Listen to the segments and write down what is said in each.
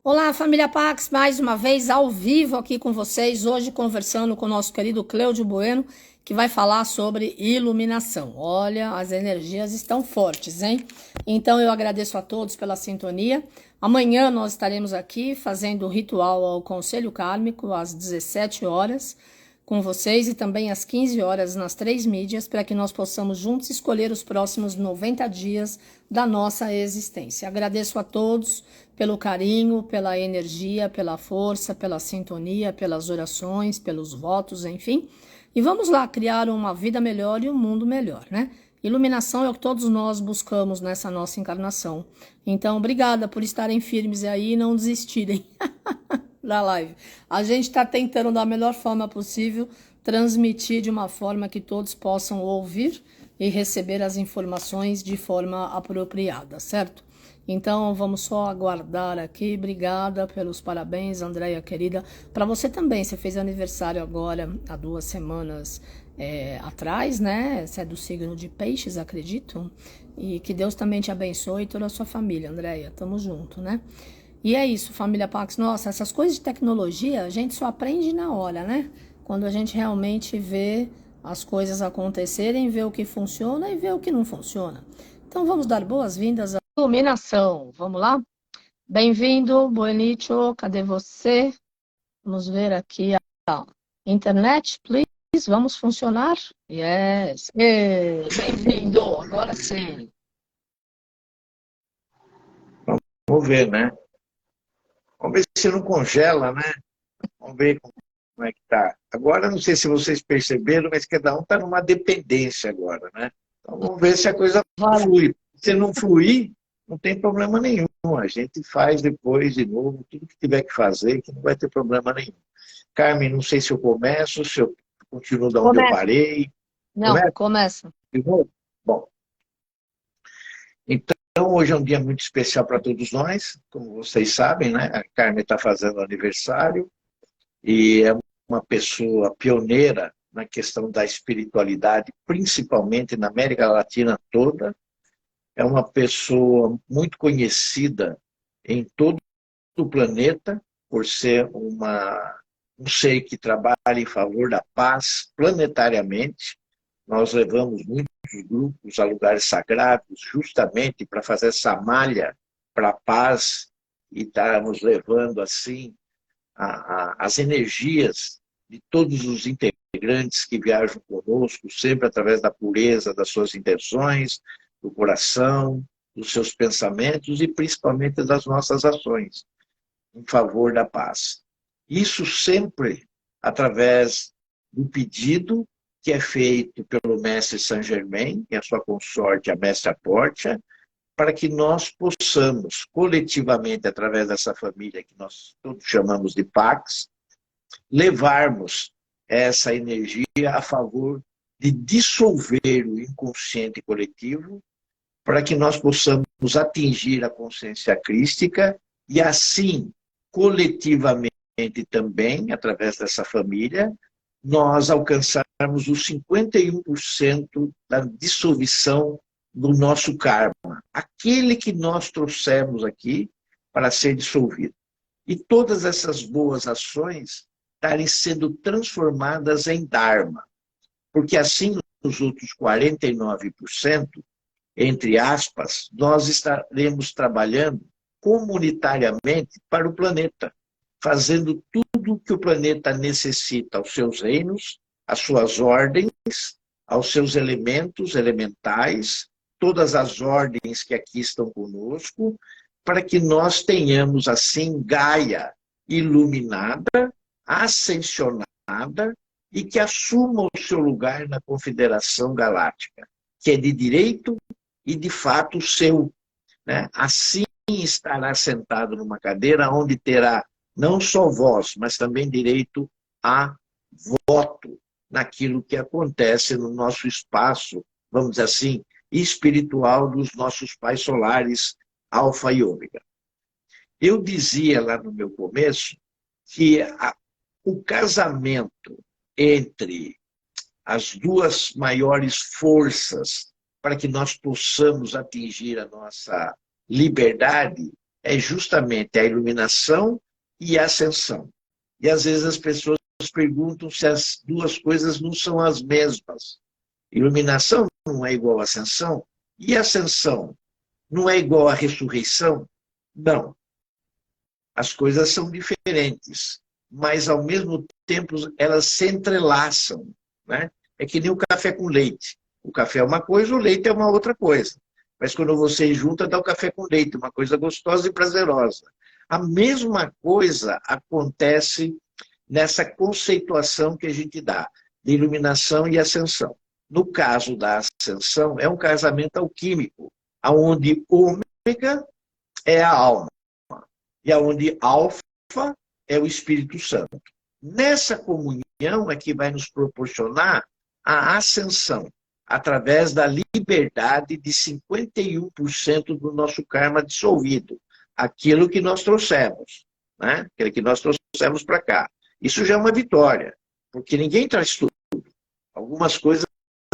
Olá, família Pax, mais uma vez ao vivo aqui com vocês, hoje conversando com o nosso querido Cleudio Bueno, que vai falar sobre iluminação. Olha, as energias estão fortes, hein? Então eu agradeço a todos pela sintonia. Amanhã nós estaremos aqui fazendo o ritual ao Conselho Kármico às 17 horas com vocês e também às 15 horas nas 3 mídias, para que nós possamos juntos escolher os próximos 90 dias da nossa existência. Agradeço a todos pelo carinho, pela energia, pela força, pela sintonia, pelas orações, pelos votos, enfim. E vamos lá criar uma vida melhor e um mundo melhor, né? Iluminação é o que todos nós buscamos nessa nossa encarnação. Então, obrigada por estarem firmes aí e não desistirem da live. A gente está tentando da melhor forma possível transmitir de uma forma que todos possam ouvir e receber as informações de forma apropriada, certo? Então vamos só aguardar aqui. Obrigada pelos parabéns, Andréia querida. Para você também, você fez aniversário agora há 2 semanas atrás, né? Você é do signo de Peixes, acredito. E que Deus também te abençoe e toda a sua família, Andréia. Tamo junto, né? E é isso, família Pax. Nossa, essas coisas de tecnologia a gente só aprende na hora, né? Quando a gente realmente vê as coisas acontecerem, vê o que funciona e vê o que não funciona. Então vamos dar boas-vindas à iluminação. Vamos lá? Bem-vindo, Buenito. Cadê você? Vamos ver aqui a internet, please. Vamos funcionar? Yes. Bem-vindo. Agora sim. Vamos ver, né? Vamos ver se não congela, né? Vamos ver como é que tá. Agora, não sei se vocês perceberam, mas cada um está numa dependência agora, né? Então, vamos ver se a coisa flui. Se não fluir, não tem problema nenhum. A gente faz depois de novo, tudo que tiver que fazer, que não vai ter problema nenhum. Carmen, não sei se eu começo, se eu continuo da onde eu Começa. parei. Não, começa. De novo? Bom, então, hoje é um dia muito especial para todos nós, como vocês sabem, né? A Carmen está fazendo aniversário e é uma pessoa pioneira na questão da espiritualidade, principalmente na América Latina toda. É uma pessoa muito conhecida em todo o planeta por ser um ser que trabalha em favor da paz planetariamente. Nós levamos muitos grupos a lugares sagrados justamente para fazer essa malha para a paz e estarmos levando assim as energias de todos os integrantes que viajam conosco, sempre através da pureza das suas intenções, do coração, dos seus pensamentos e principalmente das nossas ações em favor da paz. Isso sempre através do pedido que é feito pelo mestre Saint Germain e a sua consorte, a mestra Portia, para que nós possamos, coletivamente, através dessa família que nós todos chamamos de Pax, levarmos essa energia a favor de dissolver o inconsciente coletivo, para que nós possamos atingir a consciência crística e, assim, coletivamente também, através dessa família, nós alcançarmos os 51% da dissolução do nosso karma, aquele que nós trouxemos aqui para ser dissolvido. E todas essas boas ações estarem sendo transformadas em Dharma, porque assim nos outros 49%, entre aspas, nós estaremos trabalhando comunitariamente para o planeta, fazendo tudo o que o planeta necessita aos seus reinos, às suas ordens, aos seus elementos elementais, todas as ordens que aqui estão conosco, para que nós tenhamos, assim, Gaia iluminada, ascensionada e que assuma o seu lugar na Confederação Galáctica, que é de direito e, de fato, seu. Né? Assim estará sentado numa cadeira onde terá não só voz, mas também direito a voto naquilo que acontece no nosso espaço, vamos dizer assim, espiritual dos nossos pais solares, Alfa e Ômega. Eu dizia lá no meu começo que o casamento entre as duas maiores forças para que nós possamos atingir a nossa liberdade é justamente a iluminação e a ascensão. E às vezes as pessoas perguntam se as duas coisas não são as mesmas. Iluminação não é igual a ascensão? E ascensão não é igual a ressurreição? Não. As coisas são diferentes, mas ao mesmo tempo elas se entrelaçam, né? É que nem o café com leite. O café é uma coisa, o leite é uma outra coisa. Mas quando você junta, dá o café com leite, uma coisa gostosa e prazerosa. A mesma coisa acontece nessa conceituação que a gente dá de iluminação e ascensão. No caso da ascensão, é um casamento alquímico, onde ômega é a alma e onde alfa é o Espírito Santo. Nessa comunhão é que vai nos proporcionar a ascensão, através da liberdade de 51% do nosso karma dissolvido, aquilo que nós trouxemos, né? Aquilo que nós trouxemos para cá. Isso já é uma vitória, porque ninguém traz tudo. Algumas coisas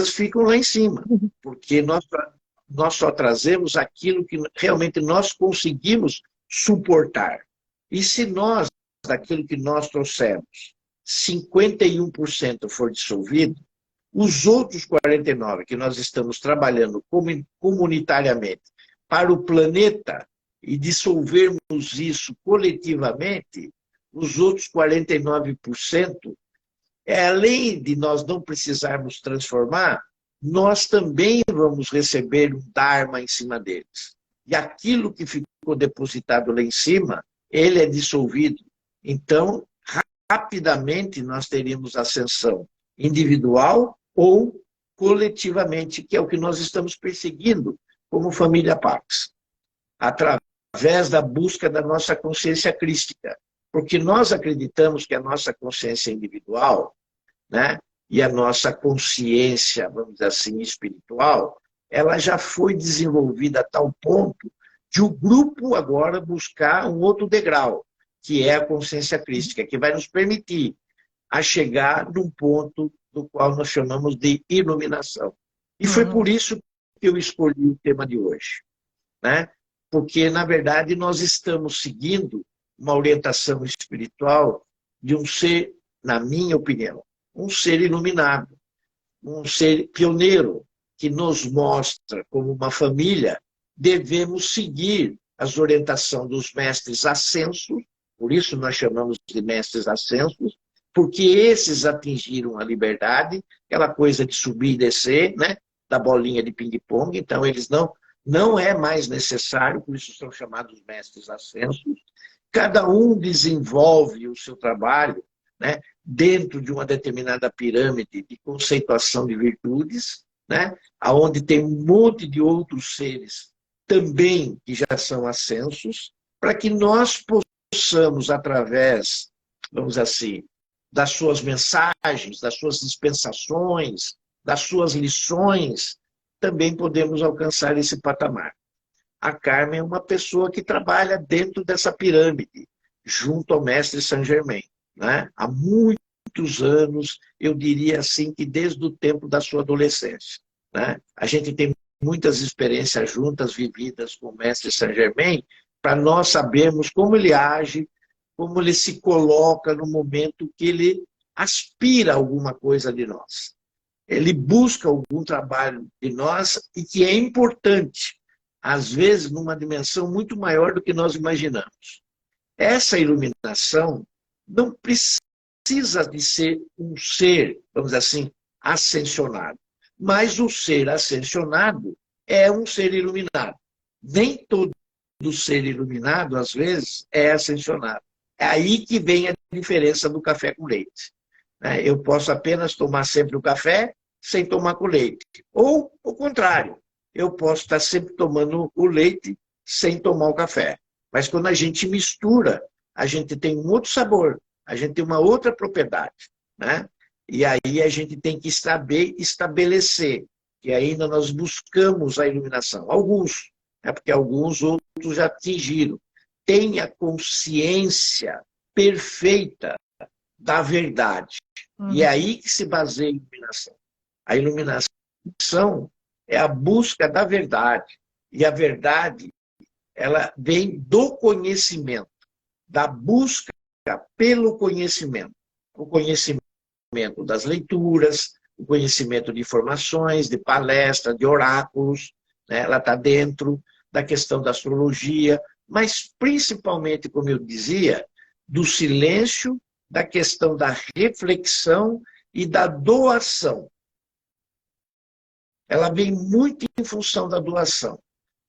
ficam lá em cima, porque nós só trazemos aquilo que realmente nós conseguimos suportar. E se nós, daquilo que nós trouxemos, 51% for dissolvido, os outros 49% que nós estamos trabalhando comunitariamente para o planeta e dissolvermos isso coletivamente, os outros 49%, além de nós não precisarmos transformar, nós também vamos receber um Dharma em cima deles. E aquilo que ficou depositado lá em cima, ele é dissolvido. Então, rapidamente nós teríamos ascensão individual ou coletivamente, que é o que nós estamos perseguindo como família Pax, através da busca da nossa consciência crística. Porque nós acreditamos que a nossa consciência individual, né, e a nossa consciência, vamos dizer assim, espiritual, ela já foi desenvolvida a tal ponto de o grupo agora buscar um outro degrau, que é a consciência crística, que vai nos permitir a chegar num ponto do qual nós chamamos de iluminação. E foi por isso que eu escolhi o tema de hoje, né? Porque, na verdade, nós estamos seguindo uma orientação espiritual de um ser, na minha opinião, um ser iluminado, um ser pioneiro, que nos mostra como uma família devemos seguir as orientações dos mestres ascensos, por isso nós chamamos de mestres ascensos, porque esses atingiram a liberdade, aquela coisa de subir e descer, né, da bolinha de ping-pong, então eles não é mais necessário, por isso são chamados mestres ascensos. Cada um desenvolve o seu trabalho, né, dentro de uma determinada pirâmide de conceituação de virtudes, né, onde tem um monte de outros seres também que já são ascensos, para que nós possamos, através, vamos dizer assim, das suas mensagens, das suas dispensações, das suas lições, também podemos alcançar esse patamar. A Carmen é uma pessoa que trabalha dentro dessa pirâmide, junto ao mestre Saint Germain, né? Há muitos anos, eu diria assim, que desde o tempo da sua adolescência, né? A gente tem muitas experiências juntas, vividas com o mestre Saint Germain, para nós sabermos como ele age, como ele se coloca no momento que ele aspira alguma coisa de nós. Ele busca algum trabalho de nós e que é importante, às vezes numa dimensão muito maior do que nós imaginamos. Essa iluminação não precisa de ser um ser, vamos dizer assim, ascensionado. Mas o ser ascensionado é um ser iluminado. Nem todo ser iluminado, às vezes, é ascensionado. É aí que vem a diferença do café com leite. Eu posso apenas tomar sempre o café sem tomar com leite. Ou, o contrário, eu posso estar sempre tomando o leite sem tomar o café. Mas quando a gente mistura, a gente tem um outro sabor, a gente tem uma outra propriedade, né? E aí a gente tem que saber estabelecer, que ainda nós buscamos a iluminação. Alguns, porque alguns outros já atingiram. Tenha consciência perfeita da verdade. E é aí que se baseia a iluminação. A iluminação é a busca da verdade. E a verdade, ela vem do conhecimento, da busca pelo conhecimento. O conhecimento das leituras, o conhecimento de informações, de palestras, de oráculos, né? Ela está dentro da questão da astrologia, mas principalmente, como eu dizia, do silêncio, da questão da reflexão e da doação. Ela vem muito em função da doação.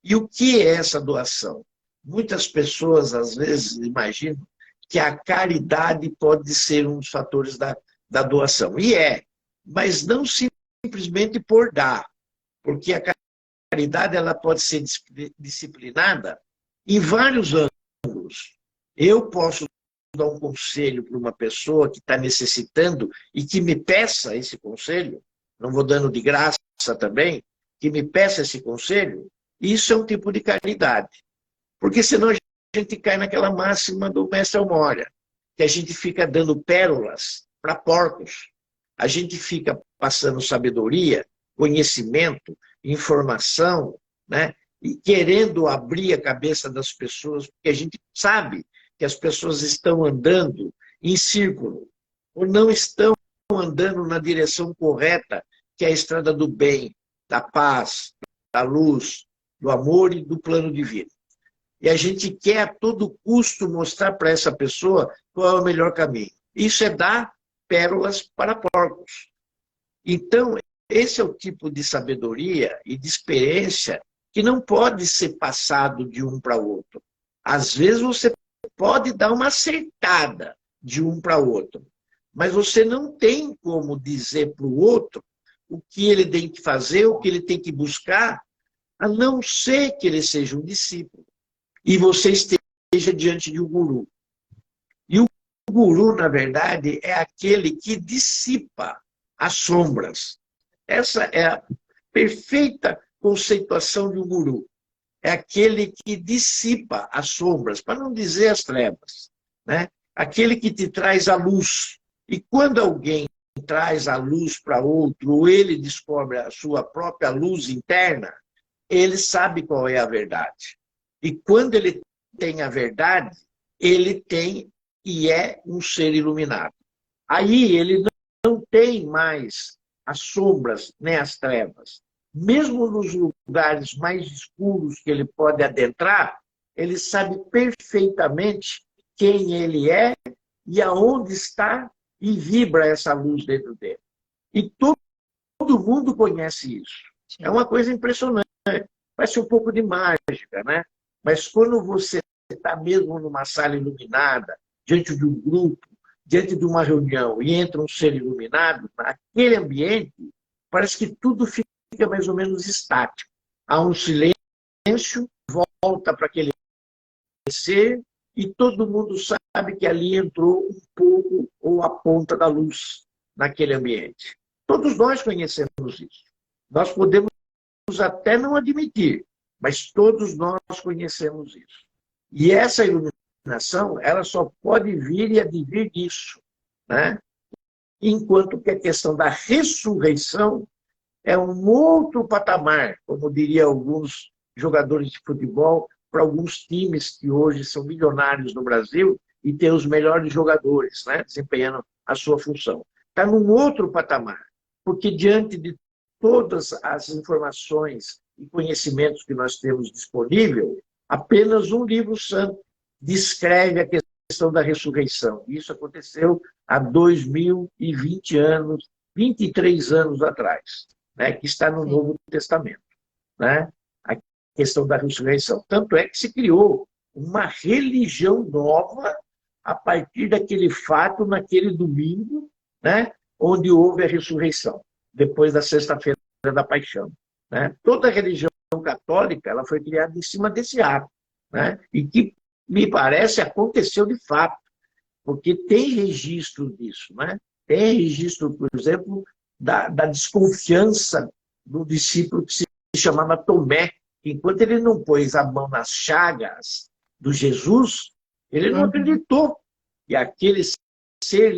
E o que é essa doação? Muitas pessoas, às vezes, imaginam que a caridade pode ser um dos fatores da doação. E é, mas não simplesmente por dar, porque a caridade ela pode ser disciplinada em vários ângulos. Eu posso dar um conselho para uma pessoa que está necessitando e que me peça esse conselho, não vou dando de graça também, que me peça esse conselho, isso é um tipo de caridade. Porque senão a gente cai naquela máxima do mestre Almória, que a gente fica dando pérolas para porcos. A gente fica passando sabedoria, conhecimento, informação, né? E querendo abrir a cabeça das pessoas, porque a gente sabe que as pessoas estão andando em círculo, ou não estão andando na direção correta, que é a estrada do bem, da paz, da luz, do amor e do plano divino. E a gente quer a todo custo mostrar para essa pessoa qual é o melhor caminho. Isso é dar pérolas para porcos. Então, esse é o tipo de sabedoria e de experiência que não pode ser passado de um para outro. Às vezes você pode dar uma acertada de um para outro, mas você não tem como dizer para o outro o que ele tem que fazer, o que ele tem que buscar, a não ser que ele seja um discípulo e você esteja diante de um guru. E o guru, na verdade, é aquele que dissipa as sombras. Essa é a perfeita conceituação de um guru. É aquele que dissipa as sombras, para não dizer as trevas, né? Aquele que te traz a luz. E quando alguém traz a luz para outro, ou ele descobre a sua própria luz interna, ele sabe qual é a verdade. E quando ele tem a verdade, ele tem e é um ser iluminado. Aí ele não tem mais as sombras nem as trevas. Mesmo nos lugares mais escuros que ele pode adentrar, ele sabe perfeitamente quem ele é e aonde está e vibra essa luz dentro dele. E todo mundo conhece isso. É uma coisa impressionante. Parece um pouco de mágica, né? Mas quando você está mesmo numa sala iluminada, diante de um grupo, diante de uma reunião, e entra um ser iluminado, naquele ambiente, parece que tudo fica mais ou menos estático. Há um silêncio, volta para aquele ser, e todo mundo sabe que ali entrou um pouco ou a ponta da luz naquele ambiente. Todos nós conhecemos isso. Nós podemos até não admitir, mas todos nós conhecemos isso. E essa iluminação, ela só pode vir e advir disso, né? Enquanto que a questão da ressurreição é um outro patamar, como diriam alguns jogadores de futebol, para alguns times que hoje são milionários no Brasil e têm os melhores jogadores, né, desempenhando a sua função. Está num outro patamar, porque diante de todas as informações e conhecimentos que nós temos disponível, apenas um livro santo descreve a questão da ressurreição. Isso aconteceu há 2020 anos, 23 anos atrás, né, que está no Novo Testamento, né? A questão da ressurreição. Tanto é que se criou uma religião nova a partir daquele fato, naquele domingo, né, onde houve a ressurreição, depois da sexta-feira da paixão, né? Toda a religião católica ela foi criada em cima desse ato, né? E que, me parece, aconteceu de fato, porque tem registro disso, né? Tem registro, por exemplo, da desconfiança do discípulo que se chamava Tomé. Enquanto ele não pôs a mão nas chagas do Jesus, ele não acreditou que aquele ser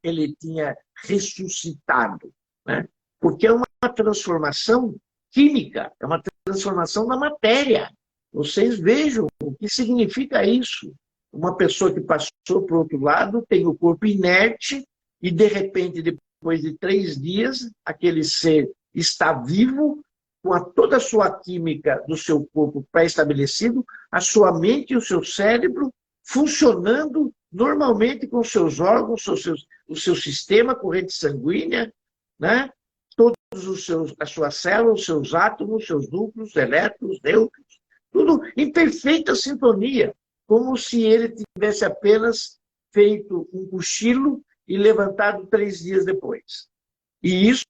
ele tinha ressuscitado, né? Porque é uma transformação química, é uma transformação da matéria. Vocês vejam o que significa isso. Uma pessoa que passou para o outro lado tem o corpo inerte e, de repente, depois de 3 dias, aquele ser está vivo, com toda a sua química do seu corpo pré-estabelecido, a sua mente e o seu cérebro funcionando normalmente com os seus órgãos, o seu sistema, corrente sanguínea, né? Todos as suas células, os seus átomos, seus núcleos, elétrons, nêutrons, tudo em perfeita sintonia, como se ele tivesse apenas feito um cochilo e levantado 3 dias depois. E isso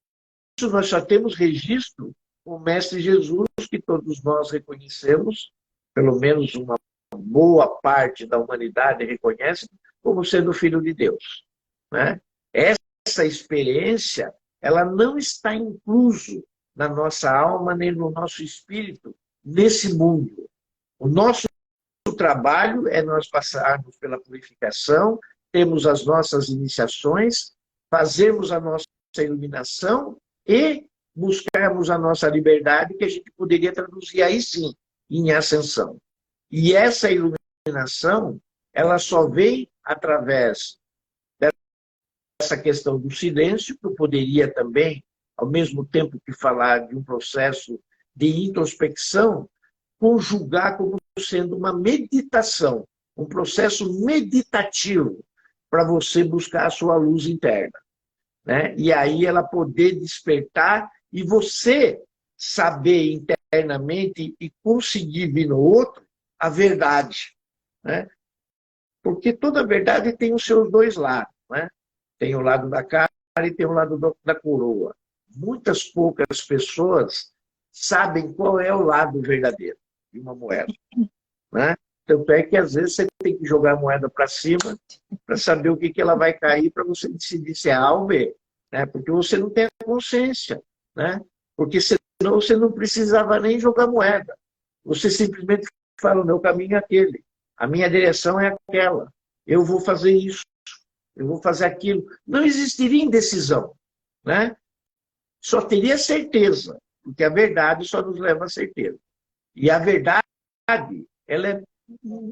nós só temos registro com o Mestre Jesus, que todos nós reconhecemos, pelo menos uma boa parte da humanidade reconhece, como sendo Filho de Deus. Né? Essa experiência, ela não está incluso na nossa alma nem no nosso espírito nesse mundo. O nosso trabalho é nós passarmos pela purificação, temos as nossas iniciações, fazermos a nossa iluminação e buscarmos a nossa liberdade, que a gente poderia traduzir aí sim em ascensão. E essa iluminação, ela só vem através dessa questão do silêncio, que eu poderia também, ao mesmo tempo que falar de um processo de introspecção, conjugar como sendo uma meditação, um processo meditativo para você buscar a sua luz interna. Né? E aí ela poder despertar e você saber internamente e conseguir vir no outro a verdade. Né? Porque toda verdade tem os seus 2 lados. Né? Tem o lado da cara e tem o lado da coroa. Muitas poucas pessoas sabem qual é o lado verdadeiro de uma moeda. Né? Tanto é que, às vezes, você tem que jogar a moeda para cima para saber o que ela vai cair, para você decidir se é A ou B. Né? Porque você não tem a consciência. Né? Porque senão você não precisava nem jogar moeda. Você simplesmente fala, o meu caminho é aquele. A minha direção é aquela. Eu vou fazer isso. Eu vou fazer aquilo. Não existiria indecisão. Né? Só teria certeza. Porque a verdade só nos leva à certeza. E a verdade, ela é,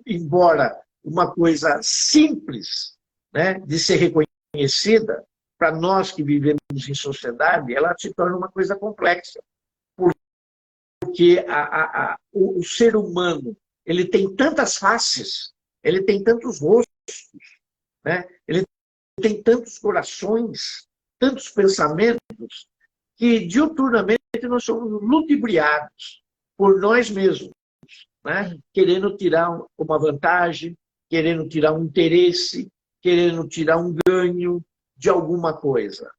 embora uma coisa simples, né, de ser reconhecida, para nós que vivemos em sociedade, ela se torna uma coisa complexa. Porque o ser humano, ele tem tantas faces, ele tem tantos rostos, né, ele tem tantos corações, tantos pensamentos, que diuturnamente nós somos ludibriados por nós mesmos, né? Querendo tirar uma vantagem, querendo tirar um interesse, querendo tirar um ganho de alguma coisa.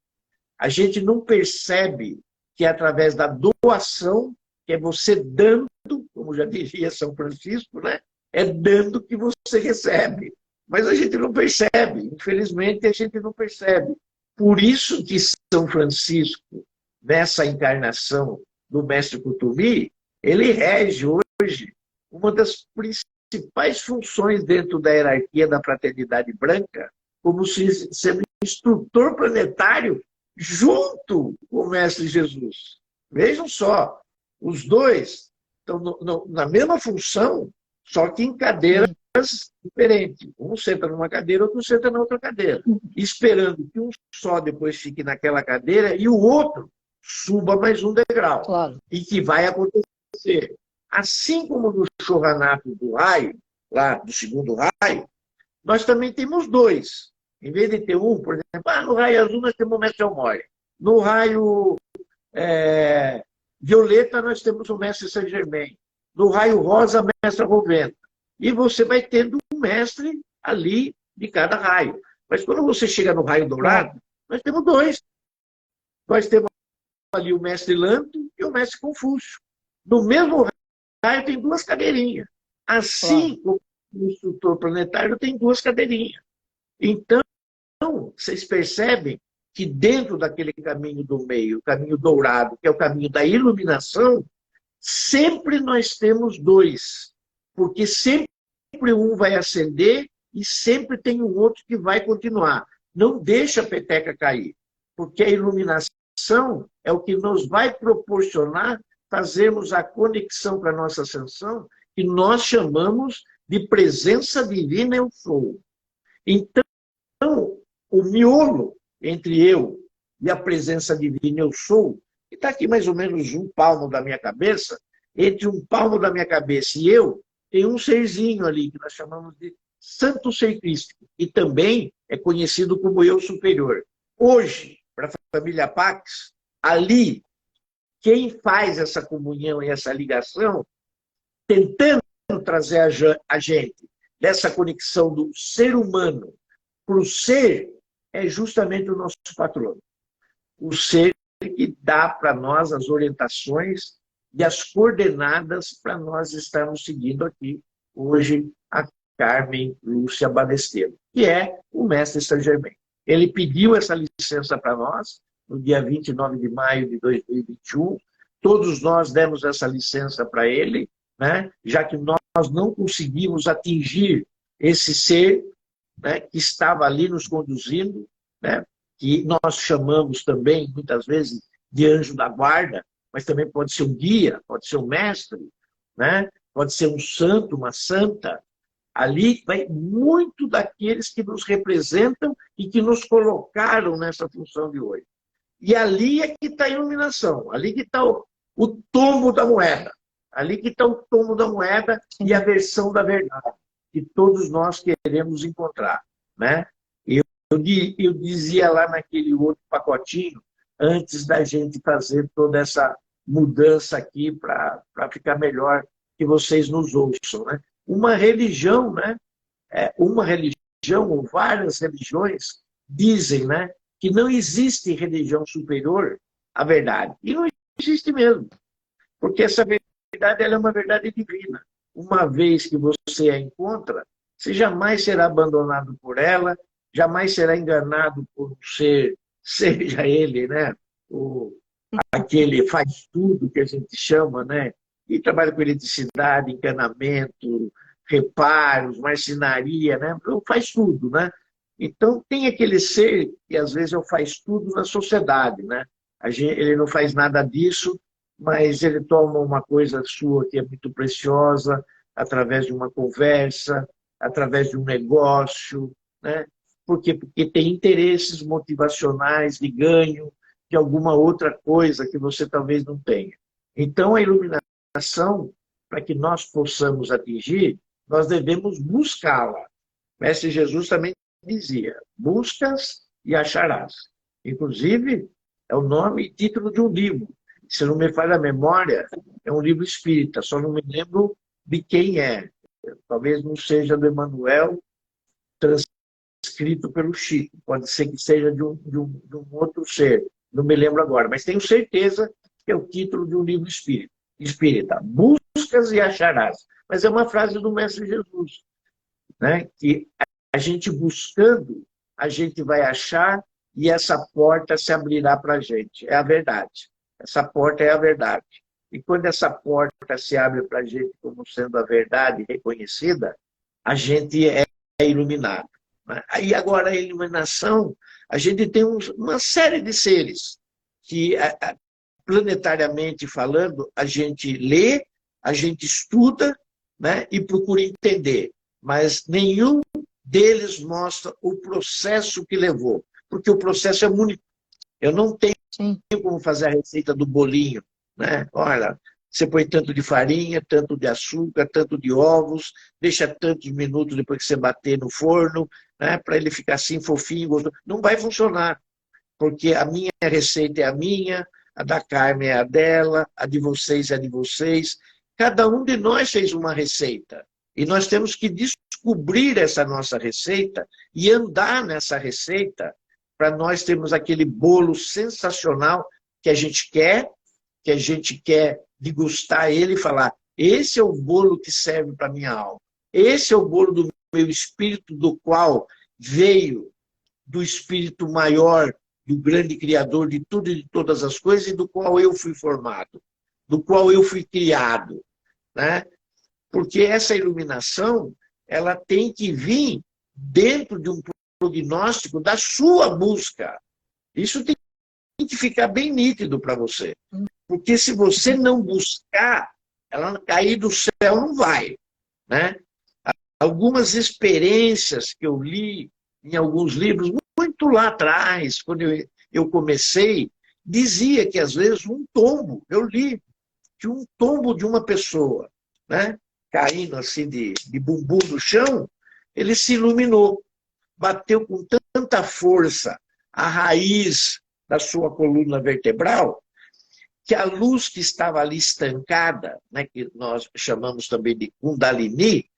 A gente não percebe que é através da doação, que é você dando, como já diria São Francisco, né? É dando que você recebe. Mas a gente não percebe, infelizmente a gente não percebe. Por isso que São Francisco, nessa encarnação do Mestre Kuthumi, ele rege hoje uma das principais funções dentro da hierarquia da fraternidade branca, como sendo instrutor planetário junto com o Mestre Jesus. Vejam só, os dois estão na mesma função, só que em cadeiras diferentes. Um senta numa cadeira, outro senta na outra cadeira, esperando que um só depois fique naquela cadeira e o outro suba mais um degrau. Claro. E que vai acontecer. Assim como no Shohanato do raio, lá do segundo raio, nós também temos 2. Em vez de ter um, por exemplo, no raio azul nós temos o Mestre Elmore. No raio violeta nós temos o Mestre Saint Germain. No raio rosa, a Mestra Roventa. E você vai tendo um mestre ali de cada raio. Mas quando você chega no raio dourado, nós temos 2. Nós temos ali o Mestre Lanto e o Mestre Confúcio. No mesmo raio tem 2 cadeirinhas. Assim como o instrutor planetário tem 2 cadeirinhas. Então, vocês percebem que dentro daquele caminho do meio, o caminho dourado, que é o caminho da iluminação, sempre nós temos 2. Porque sempre um vai acender e sempre tem um outro que vai continuar. Não deixa a peteca cair. Porque a iluminação é o que nos vai proporcionar fazermos a conexão para a nossa ascensão que nós chamamos de presença divina eu sou. Então, o miolo entre eu e a presença divina eu sou, que está aqui mais ou menos um palmo da minha cabeça, entre um palmo da minha cabeça e eu, tem um serzinho ali, que nós chamamos de Santo Ser Crístico, e também é conhecido como eu superior. Hoje, para a família Pax, ali, quem faz essa comunhão e essa ligação, tentando trazer a gente dessa conexão do ser humano para o ser, é justamente o nosso patrono. O ser que dá para nós as orientações e as coordenadas para nós estarmos seguindo aqui hoje a Carmen Lúcia Balesteiro, que é o mestre Saint Germain. Ele pediu essa licença para nós no dia 29 de maio de 2021. Todos nós demos essa licença para ele, né? Já que nós não conseguimos atingir esse ser, né, que estava ali nos conduzindo, né, que nós chamamos também, muitas vezes, de anjo da guarda, mas também pode ser um guia, pode ser um mestre, né, pode ser um santo, uma santa. Ali vai muito daqueles que nos representam e que nos colocaram nessa função de hoje. E ali é que está a iluminação, ali que está o tombo da moeda, ali que está o tombo da moeda e a versão da verdade, que todos nós queremos encontrar, né? Eu dizia lá naquele outro pacotinho, antes da gente fazer toda essa mudança aqui para ficar melhor, que vocês nos ouçam, né? Uma religião, né? Uma religião ou várias religiões dizem, né, que não existe religião superior à verdade. E não existe mesmo, porque essa verdade ela é uma verdade divina. Uma vez que você a encontra, você jamais será abandonado por ela, jamais será enganado por um ser, seja ele, né, aquele faz tudo que a gente chama, né, e trabalha com eletricidade, encanamento, reparos, marcenaria, né, faz tudo, né. Então tem aquele ser que às vezes faz tudo na sociedade, né. Ele não faz nada disso, mas ele toma uma coisa sua que é muito preciosa, através de uma conversa, através de um negócio, né? Por quê? Porque tem interesses motivacionais de ganho, de alguma outra coisa que você talvez não tenha. Então, a iluminação, para que nós possamos atingir, nós devemos buscá-la. O Mestre Jesus também dizia, buscas e acharás. Inclusive, é o nome e título de um livro. Se não me falha a memória, é um livro espírita, só não me lembro de quem é. Talvez não seja do Emmanuel, transcrito pelo Chico. Pode ser que seja de um outro ser. Não me lembro agora, mas tenho certeza que é o título de um livro espírita. Buscas e acharás. Mas é uma frase do Mestre Jesus, né? Que a gente buscando, a gente vai achar e essa porta se abrirá para a gente. É a verdade. Essa porta é a verdade. E quando essa porta se abre para a gente como sendo a verdade reconhecida, a gente é iluminado. Aí agora a iluminação, a gente tem uma série de seres que, planetariamente falando, a gente lê, a gente estuda, né, e procura entender. Mas nenhum deles mostra o processo que levou. Porque o processo é único. Eu não tenho como fazer a receita do bolinho, né? Olha, você põe tanto de farinha, tanto de açúcar, tanto de ovos, deixa tantos minutos depois que você bater no forno, né, para ele ficar assim fofinho, gostoso. Não vai funcionar, porque a minha receita é a minha, a da Carmen é a dela, a de vocês é a de vocês. Cada um de nós fez uma receita. E nós temos que descobrir essa nossa receita e andar nessa receita para nós termos aquele bolo sensacional que a gente quer degustar ele e falar, esse é o bolo que serve para a minha alma. Esse é o bolo do meu espírito, do qual veio do espírito maior, do grande criador de tudo e de todas as coisas, e do qual eu fui formado, do qual eu fui criado, né? Porque essa iluminação, ela tem que vir dentro de um prognóstico da sua busca. Isso tem que ficar bem nítido para você. Porque se você não buscar, ela cair do céu não vai, né? Algumas experiências que eu li em alguns livros, muito lá atrás, quando eu comecei, dizia que às vezes um tombo, eu li, de um tombo de uma pessoa, né? Caindo assim de bumbum no chão, ele se iluminou, bateu com tanta força a raiz da sua coluna vertebral, que a luz que estava ali estancada, né, que nós chamamos também de Kundalini,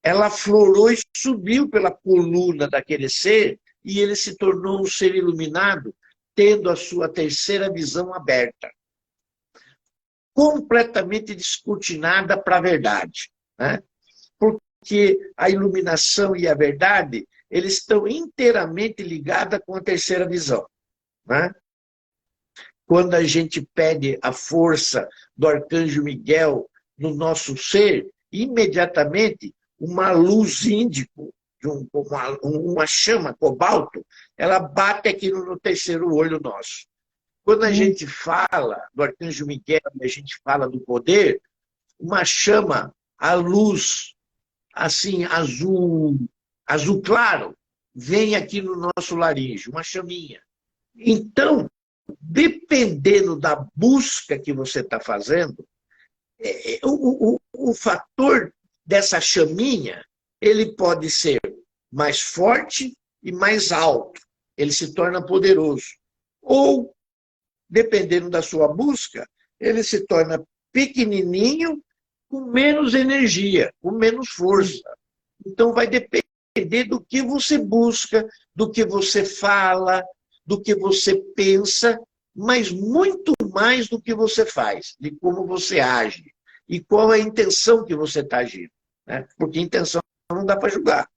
ela aflorou e subiu pela coluna daquele ser, e ele se tornou um ser iluminado, tendo a sua terceira visão aberta, completamente descortinada para a verdade, né? Porque a iluminação e a verdade, eles estão inteiramente ligados com a terceira visão, né? Quando a gente pede a força do Arcanjo Miguel no nosso ser, imediatamente uma luz índico, uma chama cobalto, ela bate aqui no terceiro olho nosso. Quando a gente fala do Arcanjo Miguel, a gente fala do poder, uma chama, a luz, assim, azul claro, vem aqui no nosso laríngeo, uma chaminha. Então, dependendo da busca que você está fazendo, o fator dessa chaminha, ele pode ser mais forte e mais alto, ele se torna poderoso. Ou, dependendo da sua busca, ele se torna pequenininho, com menos energia, com menos força. Então, vai depender do que você busca, do que você fala, do que você pensa, mas muito mais do que você faz, de como você age e qual é a intenção que você está agindo, né? Porque intenção não dá para julgar.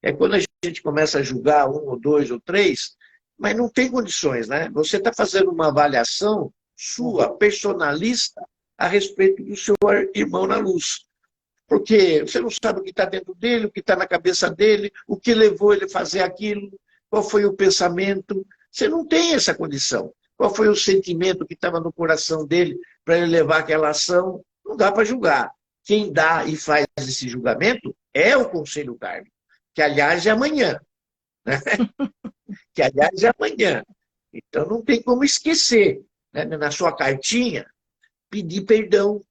É quando a gente começa a julgar um ou dois ou três, mas não tem condições, né? Você está fazendo uma avaliação sua, personalista, a respeito do seu irmão na luz. Porque você não sabe o que está dentro dele, o que está na cabeça dele, o que levou ele a fazer aquilo, qual foi o pensamento. Você não tem essa condição. Qual foi o sentimento que estava no coração dele para ele levar aquela ação? Não dá para julgar. Quem dá e faz esse julgamento é o Conselho Kármico, que, aliás, é amanhã. Né? Que, aliás, é amanhã. Então, não tem como esquecer, né? Na sua cartinha, pedir perdão,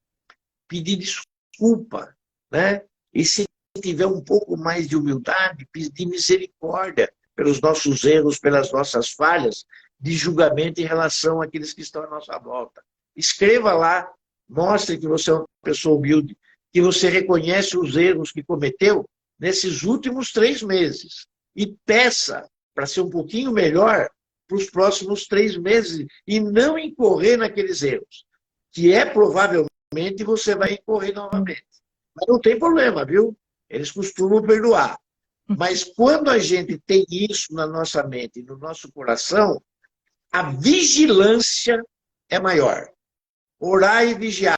pedir desculpa, né? E se tiver um pouco mais de humildade, pedir misericórdia pelos nossos erros, pelas nossas falhas, de julgamento em relação àqueles que estão à nossa volta. Escreva lá, mostre que você é uma pessoa humilde, que você reconhece os erros que cometeu nesses últimos 3 meses. E peça para ser um pouquinho melhor para os próximos 3 meses e não incorrer naqueles erros, que provavelmente você vai incorrer novamente. Mas não tem problema, viu? Eles costumam perdoar. Mas quando a gente tem isso na nossa mente e no nosso coração, a vigilância é maior. Orai e vigiai.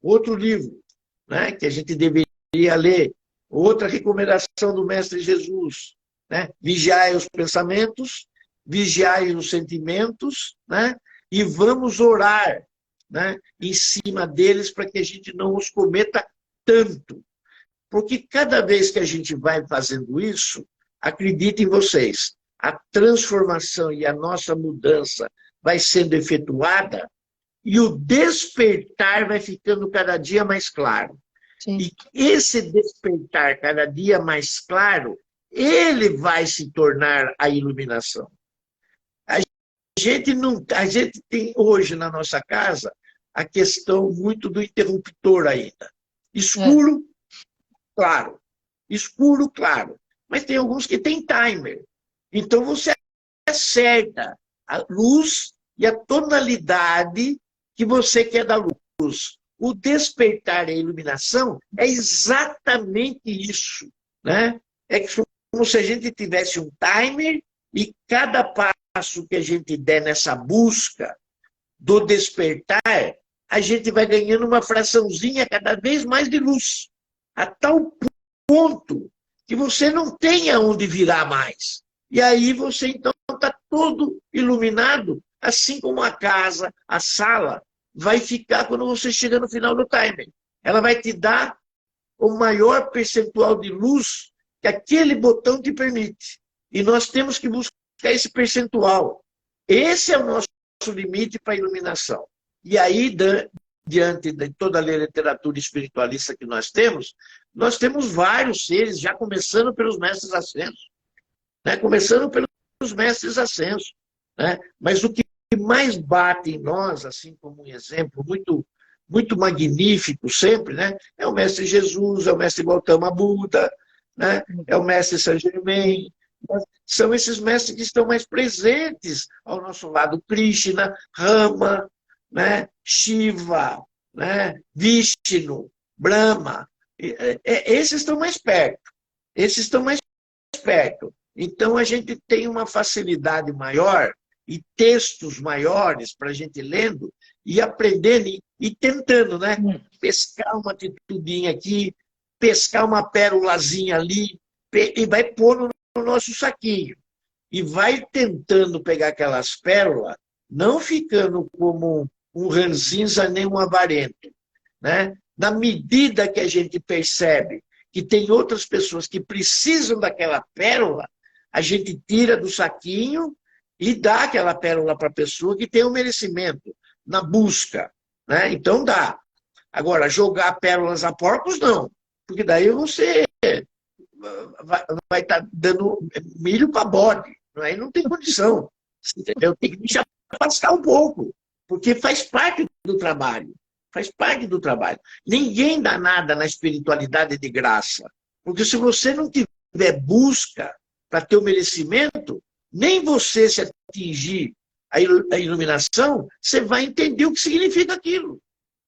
Outro livro, né, que a gente deveria ler. Outra recomendação do Mestre Jesus. Né? Vigiai os pensamentos, vigiai os sentimentos, né? E vamos orar, né, em cima deles para que a gente não os cometa tanto. Porque cada vez que a gente vai fazendo isso, acreditem vocês, a transformação e a nossa mudança vai sendo efetuada e o despertar vai ficando cada dia mais claro. Sim. E esse despertar cada dia mais claro, ele vai se tornar a iluminação. A gente tem hoje na nossa casa a questão muito do interruptor ainda. Escuro, claro. Escuro, claro. Mas tem alguns que tem timer. Então você acerta a luz e a tonalidade que você quer da luz. O despertar e a iluminação é exatamente isso, né? É como se a gente tivesse um timer e cada passo que a gente der nessa busca do despertar, a gente vai ganhando uma fraçãozinha cada vez mais de luz, a tal ponto que você não tem aonde virar mais. E aí você, então, está todo iluminado, assim como a casa, a sala, vai ficar quando você chega no final do timer. Ela vai te dar o maior percentual de luz que aquele botão te permite. E nós temos que buscar esse percentual. Esse é o nosso limite para a iluminação. E aí, diante de toda a literatura espiritualista que nós temos vários seres, já começando pelos mestres ascensos. Né? Começando pelos mestres ascensos. Né? Mas o que mais bate em nós, assim como um exemplo muito magnífico sempre, né? É o mestre Jesus, é o mestre Gautama Buda, né? É o mestre Saint Germain. São esses mestres que estão mais presentes ao nosso lado. Krishna, Rama, né? Shiva, né? Vishnu, Brahma. Esses estão mais perto. Esses estão mais perto. Então a gente tem uma facilidade maior e textos maiores para a gente lendo e aprendendo e tentando, né? Pescar uma atitudinha aqui, pescar uma pérolazinha ali, e vai pôr no nosso saquinho. E vai tentando pegar aquelas pérolas, não ficando como um ranzinza nem um avarento. Né? Na medida que a gente percebe que tem outras pessoas que precisam daquela pérola, a gente tira do saquinho e dá aquela pérola para a pessoa que tem o merecimento na busca. Né? Então dá. Agora, jogar pérolas a porcos, não. Porque daí você vai estar dando milho para bode. Aí não tem condição. Eu tenho que deixar passar um pouco. Porque faz parte do trabalho. Faz parte do trabalho. Ninguém dá nada na espiritualidade de graça. Porque se você não tiver busca para ter o merecimento, nem você se atingir a iluminação, você vai entender o que significa aquilo.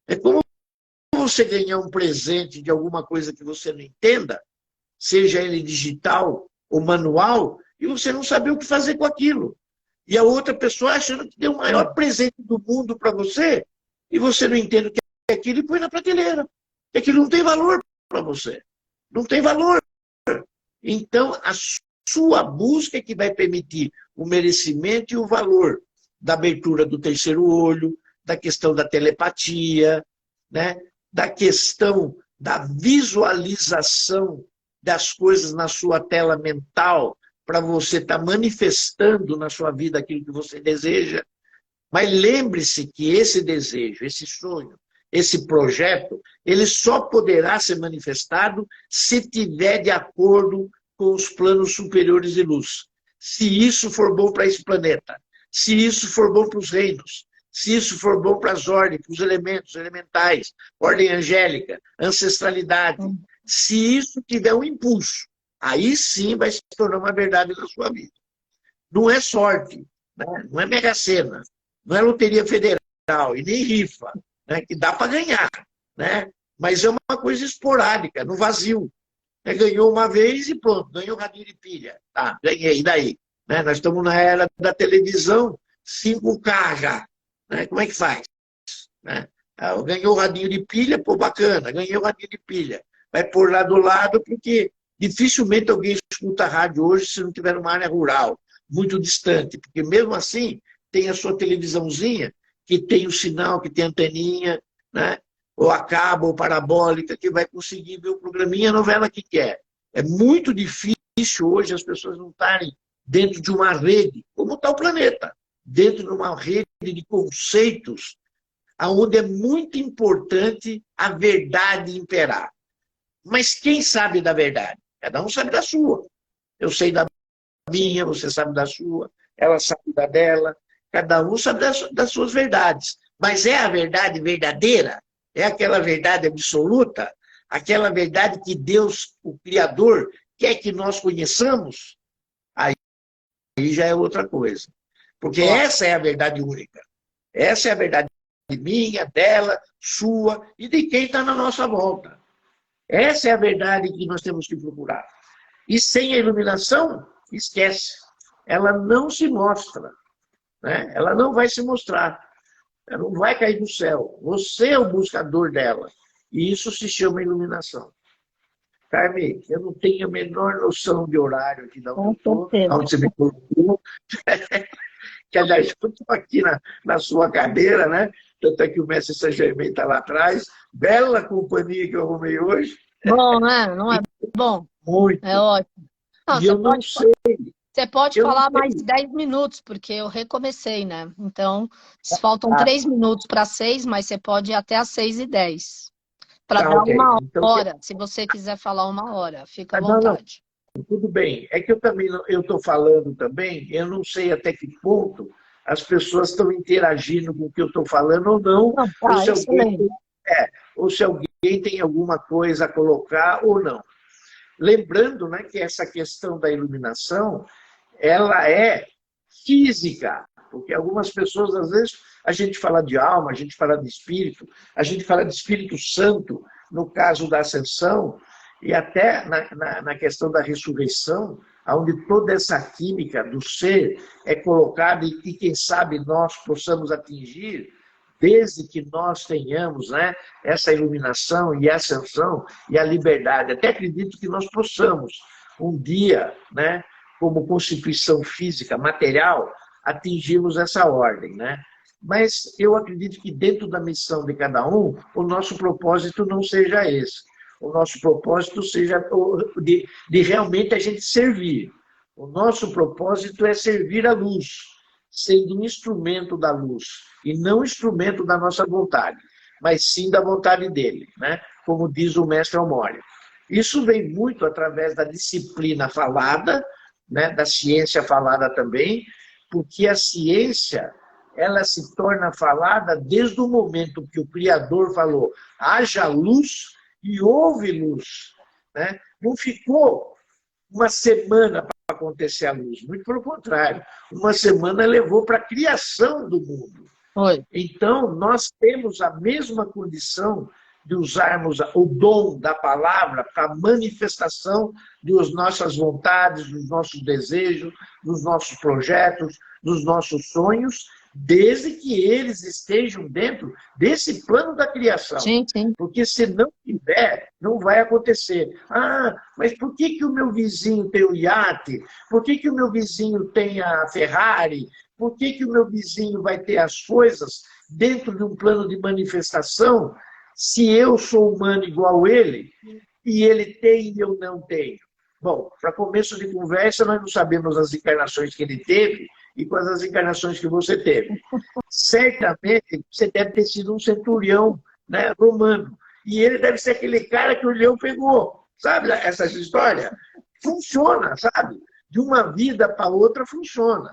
É como você ganhar um presente de alguma coisa que você não entenda, seja ele digital ou manual, e você não saber o que fazer com aquilo. E a outra pessoa achando que deu o maior presente do mundo para você, e você não entende o que é aquilo e põe na prateleira. E aquilo não tem valor para você. Não tem valor. Então, a sua busca é que vai permitir o merecimento e o valor da abertura do terceiro olho, da questão da telepatia, né? Da questão da visualização das coisas na sua tela mental, para você estar manifestando na sua vida aquilo que você deseja. Mas lembre-se que esse desejo, esse sonho, esse projeto, ele só poderá ser manifestado se tiver de acordo com os planos superiores de luz. Se isso for bom para esse planeta, se isso for bom para os reinos, se isso for bom para as ordens, para os elementos elementais, ordem angélica, ancestralidade, se isso tiver um impulso, aí sim vai se tornar uma verdade na sua vida. Não é sorte, né? Não é Mega Sena, não é loteria federal e nem rifa, né? Que dá para ganhar, né? Mas é uma coisa esporádica, no vazio. Ganhou uma vez e pronto, ganhou um radinho de pilha. Tá, ganhei, e daí? Né? Nós estamos na era da televisão, 5K já. Né? Como é que faz? Né? Ganhou o radinho de pilha, pô, bacana, ganhei o radinho de pilha. Vai pôr lá do lado, porque dificilmente alguém escuta rádio hoje se não tiver numa área rural, muito distante. Porque mesmo assim, tem a sua televisãozinha, que tem o sinal, que tem anteninha, né? Ou a cabo, ou parabólica, que vai conseguir ver o programinha, a novela que quer. É muito difícil hoje as pessoas não estarem dentro de uma rede, como está o planeta, dentro de uma rede de conceitos, onde é muito importante a verdade imperar. Mas quem sabe da verdade? Cada um sabe da sua. Eu sei da minha, você sabe da sua, ela sabe da dela, cada um sabe das suas verdades. Mas é a verdade verdadeira? É aquela verdade absoluta? Aquela verdade que Deus, o Criador, quer que nós conheçamos? Aí já é outra coisa. Porque essa é a verdade única. Essa é a verdade minha, dela, sua e de quem está na nossa volta. Essa é a verdade que nós temos que procurar. E sem a iluminação, esquece. Ela não se mostra. Né? Ela não vai se mostrar. Ela não vai cair do céu. Você é o buscador dela. E isso se chama iluminação. Carmen, eu não tenho a menor noção de horário aqui da onde você me colocou. Que, aliás, eu estou aqui na sua cadeira, né? Tanto é que o Mestre Saint-Germain está lá atrás. Bela companhia que eu arrumei hoje. Bom, né? Não é bom? É Muito. ótimo. Não, E eu não sei, você pode eu não falar mais sei. 10 minutos, porque eu recomecei, né? Então, faltam Ah, 3 minutos para 6, mas você pode ir até às 6h10. Para tá, dar ok. uma Então, hora, se você quiser falar uma hora, fica à não, vontade. tudo bem. É que eu também eu estou falando também, eu não sei até que ponto as pessoas estão interagindo com o que eu estou falando ou não, Não, ou tá, se alguém, excelente. ou se alguém tem alguma coisa a colocar ou não. Lembrando, né, que essa questão da iluminação, ela é física, porque algumas pessoas, às vezes, a gente fala de alma, a gente fala de espírito, a gente fala de Espírito Santo, no caso da ascensão, e até na questão da ressurreição, onde toda essa química do ser é colocada e quem sabe nós possamos atingir, desde que nós tenhamos, né, essa iluminação e ascensão e a liberdade. Até acredito que nós possamos, um dia, né, como constituição física, material, atingirmos essa ordem, né? Mas eu acredito que dentro da missão de cada um, o nosso propósito não seja esse. O nosso propósito seja de realmente a gente servir. O nosso propósito é servir a luz, sendo um instrumento da luz, e não instrumento da nossa vontade, mas sim da vontade dele, né? Como diz o mestre Almório. Isso vem muito através da disciplina falada, né? Da ciência falada também, porque a ciência ela se torna falada desde o momento que o Criador falou, haja luz e houve luz. Né? Não ficou uma semana para acontecer a luz, muito pelo contrário. Uma semana levou para a criação do mundo. Oi. Então, nós temos a mesma condição de usarmos o dom da palavra para a manifestação das nossas vontades, dos nossos desejos, dos nossos projetos, dos nossos sonhos, desde que eles estejam dentro desse plano da criação. Sim, sim. Porque se não tiver, não vai acontecer. Ah, mas por que o meu vizinho tem o iate? Por que o meu vizinho tem a Ferrari? Por que o meu vizinho vai ter as coisas dentro de um plano de manifestação se eu sou humano igual ele e ele tem e eu não tenho? Bom, para começo de conversa, nós não sabemos as encarnações que ele teve e quais as encarnações que você teve. Certamente, você deve ter sido um centurião, né, romano. E ele deve ser aquele cara que o leão pegou. Sabe essa história? Funciona, sabe? De uma vida para outra, funciona.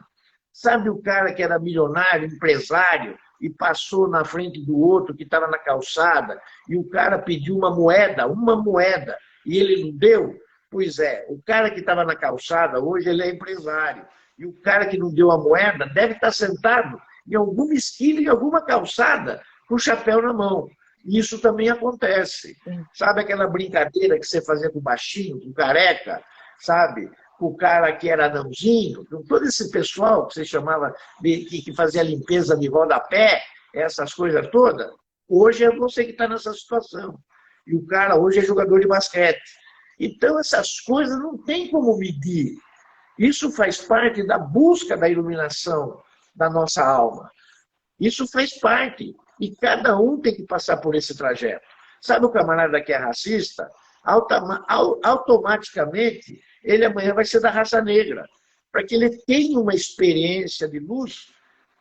Sabe o cara que era milionário, empresário, e passou na frente do outro que estava na calçada, e o cara pediu uma moeda, e ele não deu? Pois é, o cara que estava na calçada, hoje ele é empresário. E o cara que não deu a moeda deve estar sentado em alguma esquina, em alguma calçada, com o chapéu na mão. Isso também acontece. Sabe aquela brincadeira que você fazia com o baixinho, com o careca, sabe? Com o cara que era anãozinho, com todo esse pessoal que você chamava, que fazia limpeza de rodapé, essas coisas todas. Hoje é você que está nessa situação. E o cara hoje é jogador de basquete. Então, essas coisas não tem como medir. Isso faz parte da busca da iluminação da nossa alma. Isso faz parte. E cada um tem que passar por esse trajeto. Sabe o camarada que é racista? Automaticamente, ele amanhã vai ser da raça negra. Para que ele tenha uma experiência de luz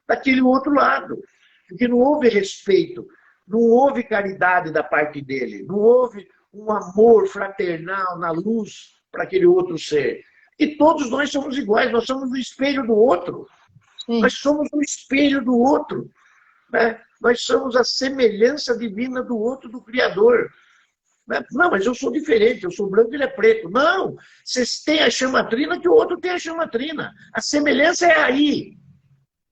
daquele outro lado. Porque não houve respeito, não houve caridade da parte dele, não houve um amor fraternal na luz para aquele outro ser. E todos nós somos iguais, nós somos o espelho do outro. Sim. Nós somos o espelho do outro. Né? Nós somos a semelhança divina do outro, do Criador. Não, mas eu sou diferente, eu sou branco e ele é preto. Não, vocês têm a chamatrina que o outro tem a chamatrina. A semelhança é aí.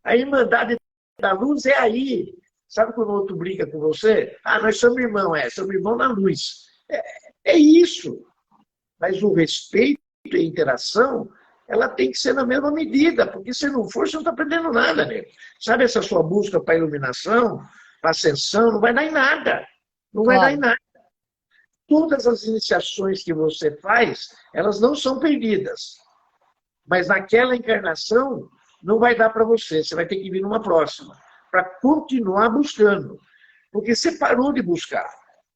A irmandade da luz é aí. Sabe quando o outro brinca com você? Ah, nós somos irmãos, somos irmãos na luz. É isso. Mas o respeito e a interação, ela tem que ser na mesma medida, porque se não for, você não está aprendendo nada, né? Sabe essa sua busca para a iluminação, para a ascensão, não vai dar em nada. Não vai dar em nada. Todas as iniciações que você faz, elas não são perdidas. Mas naquela encarnação, não vai dar para você. Você vai ter que vir numa próxima, para continuar buscando. Porque você parou de buscar.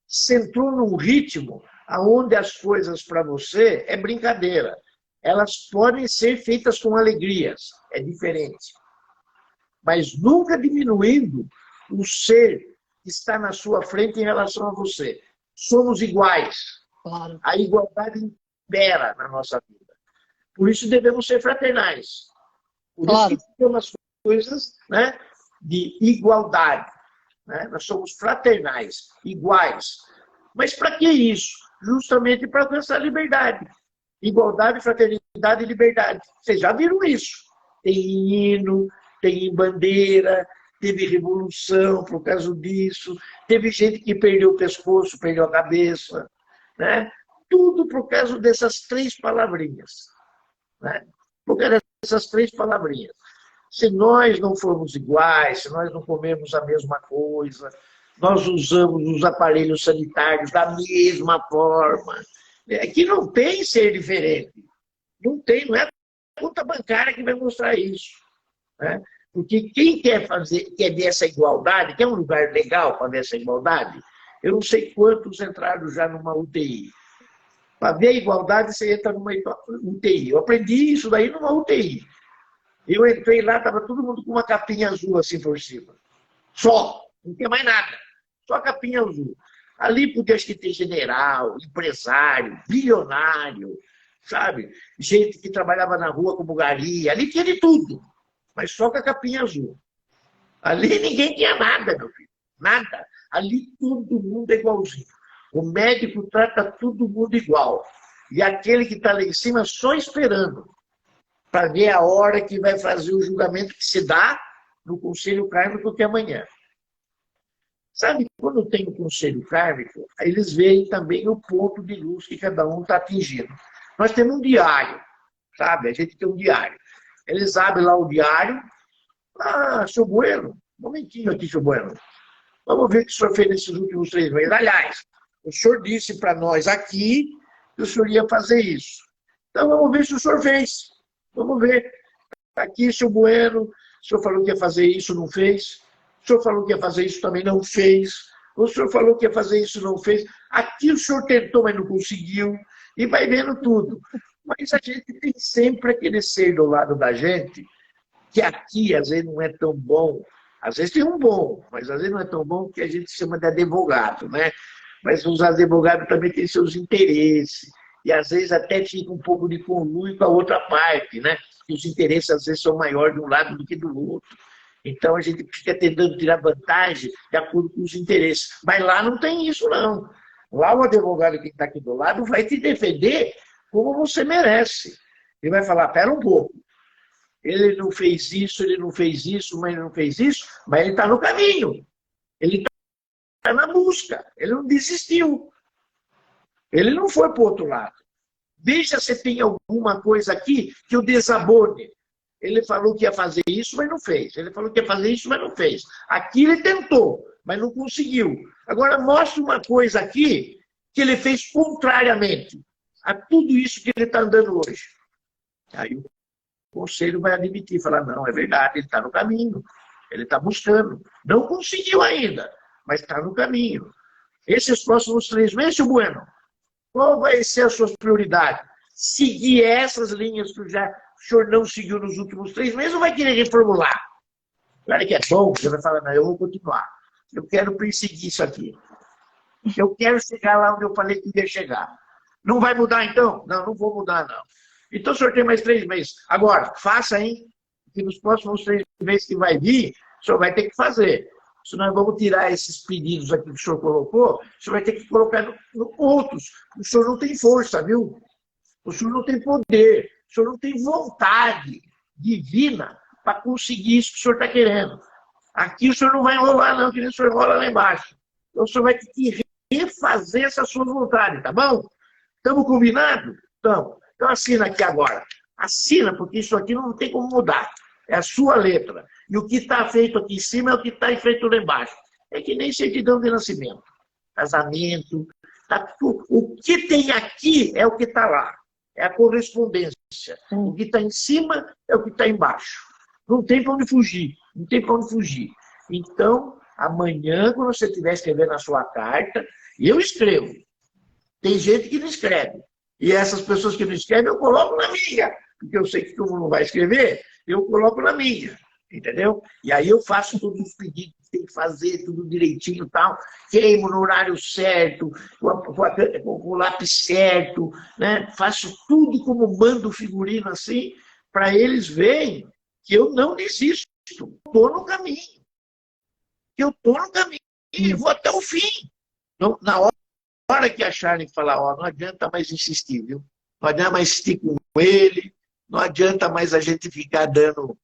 Você entrou num ritmo onde as coisas para você é brincadeira. Elas podem ser feitas com alegrias, é diferente. Mas nunca diminuindo o ser que está na sua frente em relação a você. Somos iguais. Claro. A igualdade impera na nossa vida. Por isso devemos ser fraternais. Por Claro. isso que temos coisas, né, de igualdade. Né? Nós somos fraternais, iguais. Mas para que isso? Justamente para alcançar liberdade. Igualdade, fraternidade e liberdade. Vocês já viram isso. Tem hino, tem bandeira, teve revolução por causa disso, teve gente que perdeu o pescoço, perdeu a cabeça. Né? Tudo por causa dessas 3 palavrinhas. Né? Por causa dessas 3 palavrinhas. Se nós não formos iguais, se nós não comemos a mesma coisa, nós usamos os aparelhos sanitários da mesma forma, que não tem ser diferente. Não tem, não é a conta bancária que vai mostrar isso. Né? Porque quem quer ver essa igualdade, quer um lugar legal para ver essa igualdade, eu não sei quantos entraram já numa UTI. Para ver a igualdade, você entra numa UTI. Eu aprendi isso daí numa UTI. Eu entrei lá, estava todo mundo com uma capinha azul assim por cima. Só, não tinha mais nada. Só a capinha azul. Ali podia acho que ter general, empresário, bilionário, sabe? Gente que trabalhava na rua como gari. Ali tinha de tudo, mas só com a capinha azul. Ali ninguém tinha nada, meu filho. Nada. Ali todo mundo é igualzinho. O médico trata todo mundo igual. E aquele que está lá em cima só esperando para ver a hora que vai fazer o julgamento que se dá no Conselho Kármico que é amanhã. Sabe, quando tem o Conselho Kármico, eles veem também o ponto de luz que cada um está atingindo. Nós temos um diário, sabe? A gente tem um diário. Eles abrem lá o diário. Ah, seu Bueno, um momentinho aqui, seu Bueno. Vamos ver o que o senhor fez nesses últimos 3 meses. Aliás, o senhor disse para nós aqui que o senhor ia fazer isso. Então, vamos ver se o senhor fez. Vamos ver. Aqui, seu Bueno, o senhor falou que ia fazer isso, não fez. O senhor falou que ia fazer isso, também não fez. O senhor falou que ia fazer isso, não fez. Aqui o senhor tentou, mas não conseguiu. E vai vendo tudo. Mas a gente tem sempre aquele ser do lado da gente, que aqui, às vezes, não é tão bom. Às vezes tem um bom, mas às vezes não é tão bom que a gente chama de advogado, né? Mas os advogados também têm seus interesses. E às vezes até fica um pouco de conluio com a outra parte, né? E os interesses às vezes são maiores de um lado do que do outro. Então a gente fica tentando tirar vantagem de acordo com os interesses. Mas lá não tem isso, não. Lá o advogado que está aqui do lado vai te defender como você merece. Ele vai falar, pera um pouco. Ele não fez isso, ele não fez isso, mas ele não fez isso, mas ele está no caminho. Ele está na busca. Ele não desistiu. Ele não foi para o outro lado. Veja se tem alguma coisa aqui que o desabone. Ele falou que ia fazer isso, mas não fez. Ele falou que ia fazer isso, mas não fez. Aqui ele tentou, mas não conseguiu. Agora, mostra uma coisa aqui que ele fez contrariamente a tudo isso que ele está andando hoje. Aí o conselho vai admitir, falar, não, é verdade, ele está no caminho. Ele está buscando. Não conseguiu ainda, mas está no caminho. Esses próximos 3 meses, seu Bueno, qual vai ser a sua prioridade? Seguir essas linhas que o senhor não seguiu nos últimos 3 meses ou vai querer reformular? Claro que é bom, você vai falar, não, eu vou continuar. Eu quero perseguir isso aqui. Eu quero chegar lá onde eu falei que ia chegar. Não vai mudar, então? Não, não vou mudar, não. Então, o senhor tem mais 3 meses. Agora, faça, hein? Que nos próximos 3 meses que vai vir, o senhor vai ter que fazer. Se nós vamos tirar esses pedidos aqui que o senhor colocou, o senhor vai ter que colocar no outros. O senhor não tem força, viu? O senhor não tem poder. O senhor não tem vontade divina para conseguir isso que o senhor está querendo. Aqui o senhor não vai enrolar, não, que nem o senhor enrola lá embaixo. Então, o senhor vai ter que refazer essas suas vontades, tá bom? Estamos combinados? Estamos. Então, assina aqui agora. Assina, porque isso aqui não tem como mudar. É a sua letra. E o que está feito aqui em cima é o que está feito lá embaixo. É que nem certidão de nascimento. Casamento. Tá tudo. O que tem aqui é o que está lá. É a correspondência. O que está em cima é o que está embaixo. Não tem para onde fugir. Não tem para onde fugir. Então, amanhã, quando você estiver escrevendo a sua carta, eu escrevo. Tem gente que não escreve. E essas pessoas que não escrevem, eu coloco na minha. Porque eu sei que todo mundo não vai escrever, eu coloco na minha. Entendeu? E aí eu faço todos os pedidos que tem que fazer, tudo direitinho e tal. Queimo no horário certo, com o lápis certo, né? Faço tudo como mando o figurino assim, para eles verem que eu não desisto. Estou no caminho. Eu estou no caminho e vou até o fim. Então, na hora que acharem falar, ó, não adianta mais insistir, viu? Não adianta mais insistir com ele, não adianta mais a gente ficar dando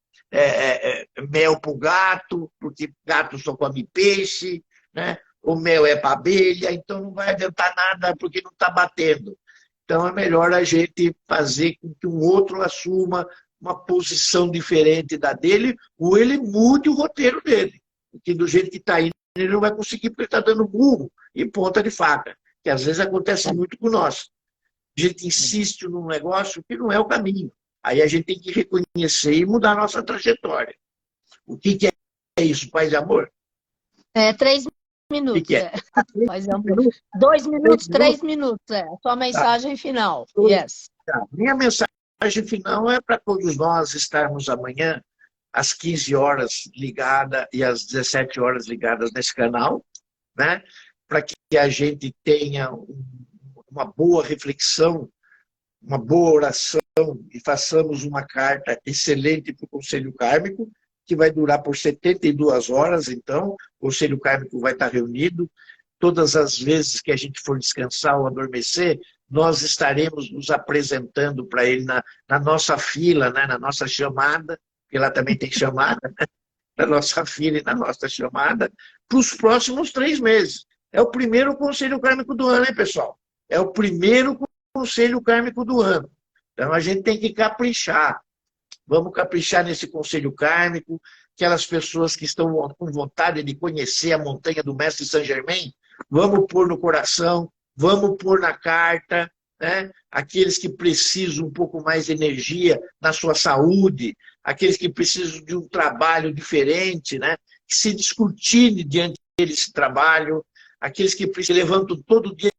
mel para o gato, porque gato só come peixe, né? O mel é para abelha, então não vai adiantar nada porque não está batendo. Então é melhor a gente fazer com que um outro assuma uma posição diferente da dele, ou ele mude o roteiro dele. Porque do jeito que está indo, ele não vai conseguir porque está dando burro e ponta de faca, que às vezes acontece muito com nós. A gente insiste num negócio que não é o caminho. Aí a gente tem que reconhecer e mudar a nossa trajetória. O que é isso, paz e amor? 3 minutos. O que é? Paz e amor. 2 minutos, 3 minutos. A sua mensagem final. Yes. Tá. Minha mensagem final é para todos nós estarmos amanhã às 15 horas ligada e às 17 horas ligadas nesse canal, né? Para que a gente tenha uma boa reflexão, uma boa oração e façamos uma carta excelente para o Conselho Kármico, que vai durar por 72 horas, então, o Conselho Kármico vai estar reunido. Todas as vezes que a gente for descansar ou adormecer, nós estaremos nos apresentando para ele na nossa fila, né, na nossa chamada, porque lá também tem chamada, né, na nossa fila e na nossa chamada, para os próximos 3 meses. É o primeiro Conselho Kármico do ano, hein, pessoal? É o primeiro Conselho Kármico do ano. Então a gente tem que caprichar. Vamos caprichar nesse Conselho Kármico. Aquelas pessoas que estão com vontade de conhecer a montanha do Mestre Saint-Germain, vamos pôr no coração, vamos pôr na carta, né? Aqueles que precisam um pouco mais de energia na sua saúde, aqueles que precisam de um trabalho diferente, né? Que se descortine diante desse trabalho, aqueles que se levantam todo dia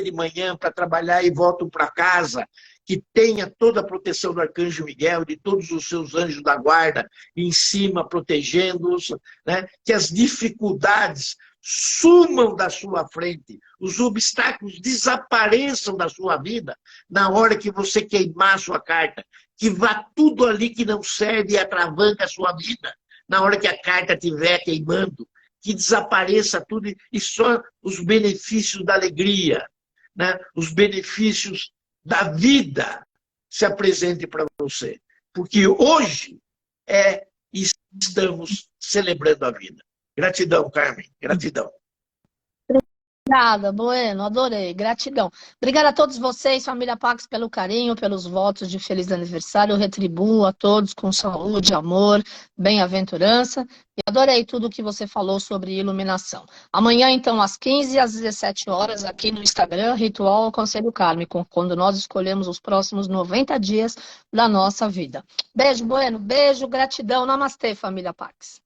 de manhã para trabalhar e voltam para casa, que tenha toda a proteção do Arcanjo Miguel, de todos os seus anjos da guarda em cima, protegendo-os, né? Que as dificuldades sumam da sua frente, os obstáculos desapareçam da sua vida na hora que você queimar a sua carta, que vá tudo ali que não serve e atravanca a sua vida, na hora que a carta estiver queimando, que desapareça tudo e só os benefícios da alegria, né? Os benefícios da vida se apresentem para você. Porque hoje estamos celebrando a vida. Gratidão, Carmen. Gratidão. Obrigada, Bueno, adorei, gratidão. Obrigada a todos vocês, família Pax, pelo carinho, pelos votos de feliz aniversário. Eu retribuo a todos com saúde, amor, bem-aventurança. E adorei tudo que você falou sobre iluminação. Amanhã, então, às 15 às 17 horas, aqui no Instagram, Ritual Conselho Kármico, quando nós escolhemos os próximos 90 dias da nossa vida. Beijo, Bueno, beijo, gratidão. Namastê, família Pax.